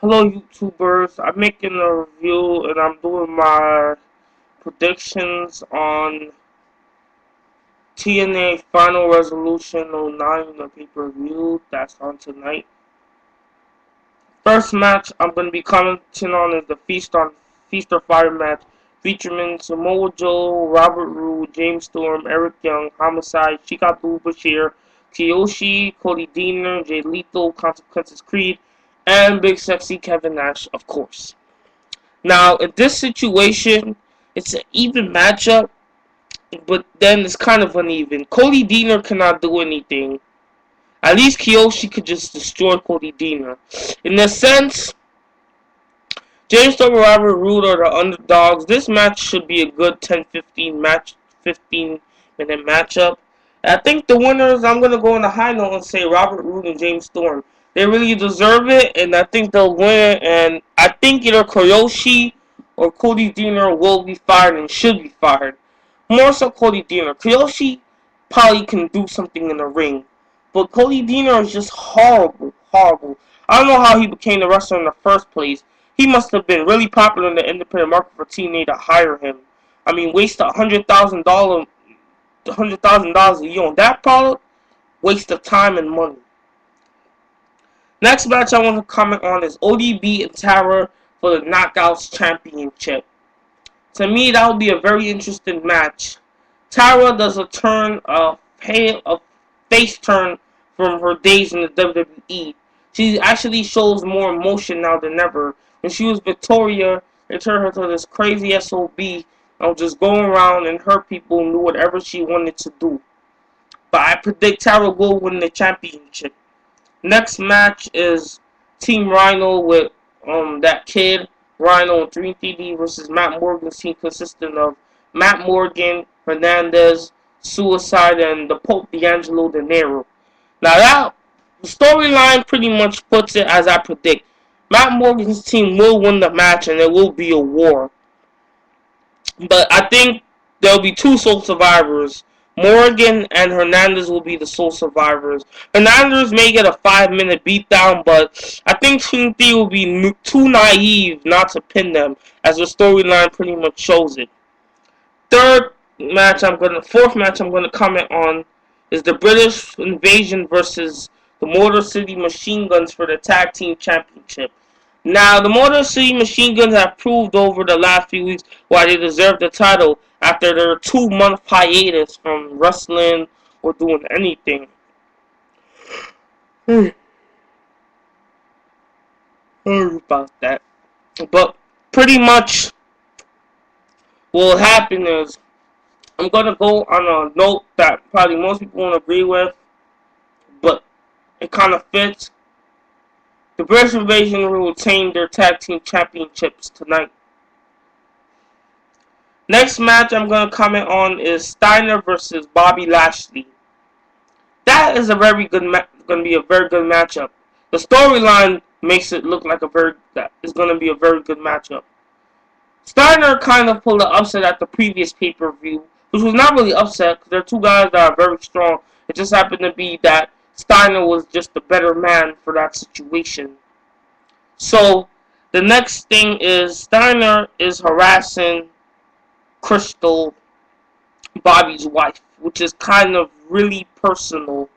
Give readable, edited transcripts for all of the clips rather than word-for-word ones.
Hello YouTubers, I'm making a review and I'm doing my predictions on TNA Final Resolution '09, the pay-per-view that's on tonight. First match I'm going to be commenting on is the Feast or Fire match featuring Samoa Joe, Robert Roode, James Storm, Eric Young, Homicide, Shikatu Bashir, Kiyoshi, Cody Deaner, Jay Lethal, Consequences Creed, and Big Sexy Kevin Nash, of course. Now, in this situation, it's an even matchup, but then it's kind of uneven. Cody Deaner cannot do anything. At least Kiyoshi could just destroy Cody Deaner. In a sense, James Storm and Robert Roode are the underdogs. This match should be a good 15-minute matchup. I think the winners, I'm going to go on a high note and say Robert Roode and James Storm. They really deserve it, and I think they'll win. And I think either Kiyoshi or Cody Deaner will be fired and should be fired. More so Cody Deaner. Kiyoshi probably can do something in the ring. But Cody Deaner is just horrible, horrible. I don't know how he became the wrestler in the first place. He must have been really popular in the independent market for TNA to hire him. I mean, waste $100,000 a year on that product. Waste of time and money. Next match I want to comment on is ODB and Tara for the Knockouts Championship. To me, that would be a very interesting match. Tara does a face turn from her days in the WWE. She actually shows more emotion now than ever. When she was Victoria, they turned her to this crazy SOB and was just going around and hurt people and do whatever she wanted to do. But I predict Tara will win the championship. Next match is Team Rhino with that kid Rhino and 3TD versus Matt Morgan's team consisting of Matt Morgan, Hernandez, Suicide, and the Pope D'Angelo De Niro. Now that storyline pretty much puts it as I predict. Matt Morgan's team will win the match and there will be a war. But I think there'll be two sole survivors. Morgan and Hernandez will be the sole survivors. Hernandez may get a 5-minute beatdown, but I think Team 3 will be too naive not to pin them, as the storyline pretty much shows it. Fourth match I'm gonna comment on is the British Invasion versus the Motor City Machine Guns for the Tag Team Championship. Now, the Motor City Machine Guns have proved over the last few weeks why they deserve the title after their 2-month hiatus from wrestling or doing anything. Sorry about that. But pretty much what will happen is I'm going to go on a note that probably most people won't agree with, but it kind of fits. The British Invasion will retain their tag team championships tonight. Next match I'm going to comment on is Steiner versus Bobby Lashley. That is going to be a very good matchup. The storyline makes it look like that is going to be a very good matchup. Steiner kind of pulled an upset at the previous pay-per-view, which was not really upset because they're two guys that are very strong. It just happened to be that Steiner was just the better man for that situation. So, the next thing is Steiner is harassing Crystal, Bobby's wife, which is kind of really personal.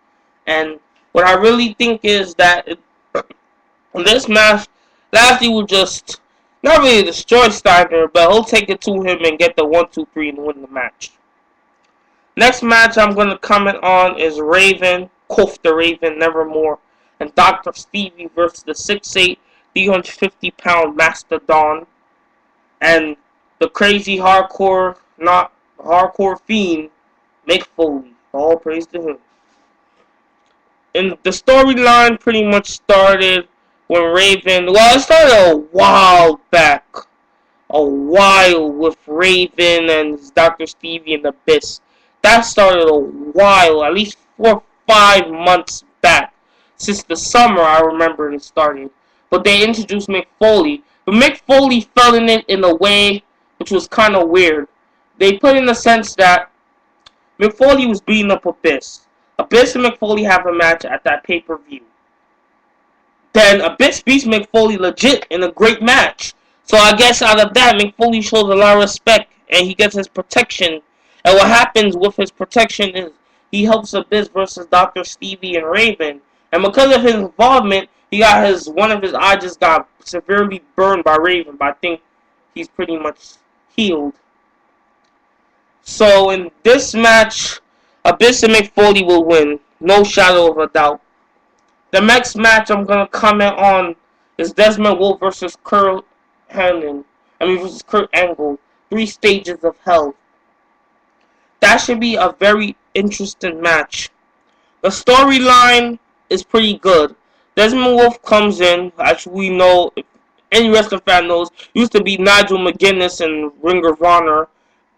And what I really think is that in this match, Lashley will just not really destroy Steiner, but he'll take it to him and get the 1-2-3 and win the match. Next match I'm going to comment on is Raven, Kof the Raven, Nevermore, and Dr. Stevie versus the 6'8", 350-pound Mastodon, and the crazy hardcore fiend, Mick Foley. All praise to him. And the storyline pretty much started when Raven, it started a while back. A while with Raven and Dr. Stevie and the Abyss. That started a while, at least 4 or 5 months back. Since the summer, I remember it started. But they introduced Mick Foley. But Mick Foley fell in it in a way which was kind of weird. They put in the sense that Mick Foley was beating up Abyss. Abyss and Mick Foley have a match at that pay-per-view. then Abyss beats Mick Foley legit in a great match. So I guess out of that, Mick Foley shows a lot of respect and he gets his protection. And what happens with his protection is he helps Abyss versus Dr. Stevie and Raven. And because of his involvement, he got one of his eyes just got severely burned by Raven, but I think he's pretty much healed. So in this match, Abyss and Mick Foley will win, no shadow of a doubt. The next match I'm gonna comment on is Desmond Wolfe versus Kurt versus Kurt Angle. 3 stages of hell. That should be a very interesting match. The storyline is pretty good. Desmond Wolfe comes in, as we know, if any wrestling fan knows, used to be Nigel McGuinness in Ring of Honor.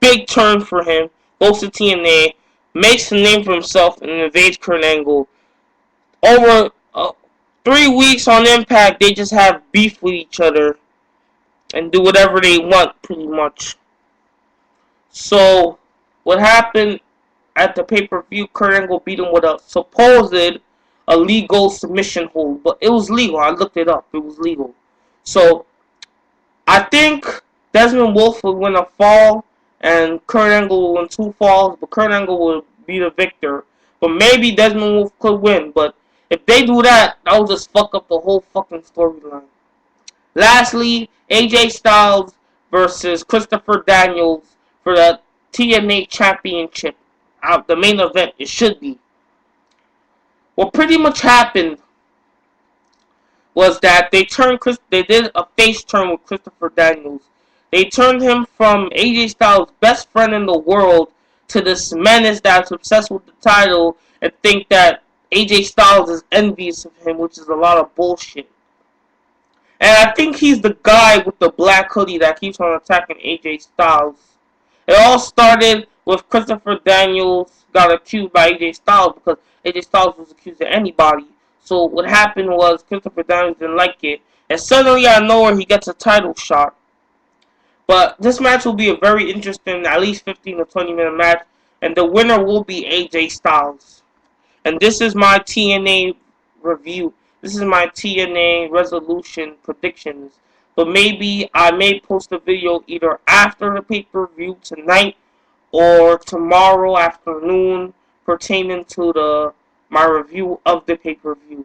Big turn for him. Goes to TNA, makes a name for himself, and invades Kurt Angle. Over 3 weeks on Impact, they just have beef with each other and do whatever they want, pretty much. So, what happened at the pay-per-view, Kurt Angle beat him with a supposed illegal submission hold, but it was legal. I looked it up. It was legal. So, I think Desmond Wolfe will win a fall, and Kurt Angle will win 2 falls, but Kurt Angle will be the victor. But maybe Desmond Wolfe could win, but if they do that, that will just fuck up the whole fucking storyline. Lastly, AJ Styles versus Christopher Daniels for the TNA Championship. The main event, it should be. What pretty much happened was that they did a face turn with Christopher Daniels. They turned him from AJ Styles' best friend in the world to this menace that's obsessed with the title and think that AJ Styles is envious of him, which is a lot of bullshit. And I think he's the guy with the black hoodie that keeps on attacking AJ Styles. It all started with Christopher Daniels got accused by AJ Styles because AJ Styles was accused of anybody. So what happened was Christopher Daniels didn't like it. And suddenly out of nowhere he gets a title shot. But this match will be a very interesting, at least 15 to 20 minute match. And the winner will be AJ Styles. And this is my TNA review. This is my TNA resolution predictions. But maybe I may post a video either after the pay-per-view tonight or tomorrow afternoon pertaining to my review of the pay-per-view.